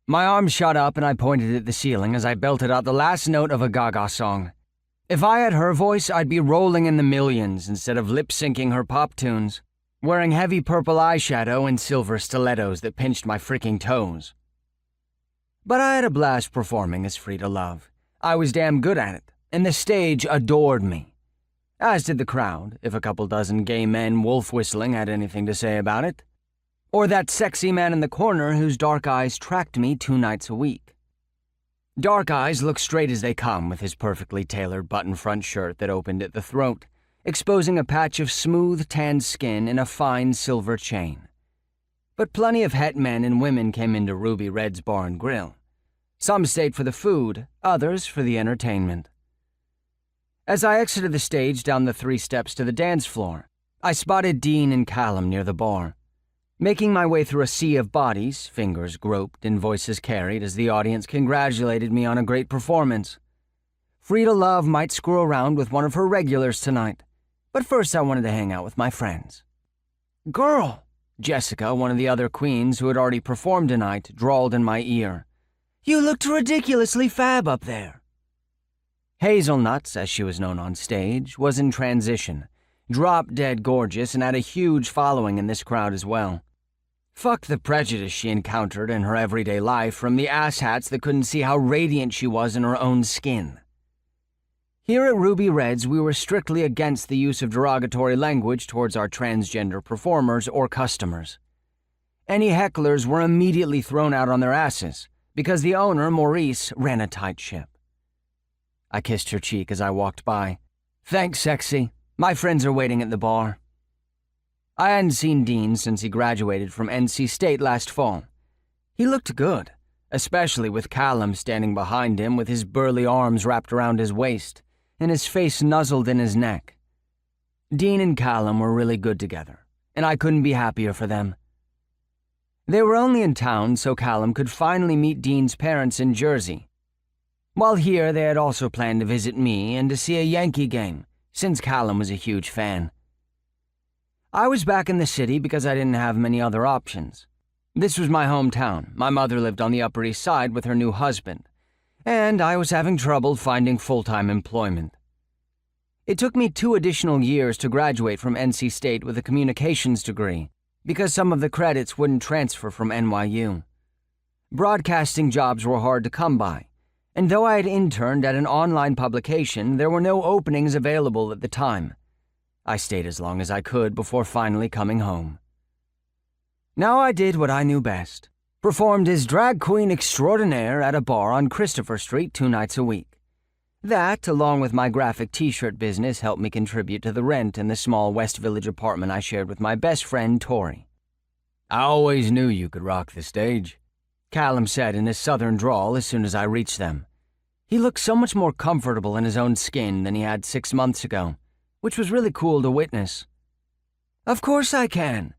My arm shot up and I pointed at the ceiling as I belted out the last note of a Gaga song. If I had her voice, I'd be rolling in the millions instead of lip-syncing her pop tunes, wearing heavy purple eyeshadow and silver stilettos that pinched my freaking toes. But I had a blast performing as Frieda Love. I was damn good at it, and the stage adored me. As did the crowd, if a couple dozen gay men wolf-whistling had anything to say about it. Or that sexy man in the corner whose dark eyes tracked me 2 nights a week. Dark eyes look straight as they come with his perfectly tailored button-front shirt that opened at the throat, exposing a patch of smooth, tanned skin and a fine silver chain. But plenty of het men and women came into Ruby Red's bar and grill. Some stayed for the food, others for the entertainment. As I exited the stage down the 3 steps to the dance floor, I spotted Dean and Callum near the bar. Making my way through a sea of bodies, fingers groped and voices carried as the audience congratulated me on a great performance. Frieda Love might screw around with one of her regulars tonight, but first I wanted to hang out with my friends. "Girl," Jessica, one of the other queens who had already performed tonight, drawled in my ear. "You looked ridiculously fab up there." Hazelnuts, as she was known on stage, was in transition, drop-dead gorgeous and had a huge following in this crowd as well. Fuck the prejudice she encountered in her everyday life from the asshats that couldn't see how radiant she was in her own skin. Here at Ruby Red's, we were strictly against the use of derogatory language towards our transgender performers or customers. Any hecklers were immediately thrown out on their asses, because the owner, Maurice, ran a tight ship. I kissed her cheek as I walked by. "Thanks, sexy. My friends are waiting at the bar." I hadn't seen Dean since he graduated from NC State last fall. He looked good, especially with Callum standing behind him with his burly arms wrapped around his waist and his face nuzzled in his neck. Dean and Callum were really good together, and I couldn't be happier for them. They were only in town so Callum could finally meet Dean's parents in Jersey. While here, they had also planned to visit me and to see a Yankee game, since Callum was a huge fan. I was back in the city because I didn't have many other options. This was my hometown. My mother lived on the Upper East Side with her new husband, and I was having trouble finding full-time employment. It took me 2 additional years to graduate from NC State with a communications degree, because some of the credits wouldn't transfer from NYU. Broadcasting jobs were hard to come by, and though I had interned at an online publication, there were no openings available at the time. I stayed as long as I could before finally coming home. Now I did what I knew best, performed as drag queen extraordinaire at a bar on Christopher Street 2 nights a week. That, along with my graphic t-shirt business, helped me contribute to the rent in the small West Village apartment I shared with my best friend, Tori. "I always knew you could rock the stage," Callum said in his southern drawl as soon as I reached them. He looked so much more comfortable in his own skin than he had 6 months ago, which was really cool to witness. "Of course I can,"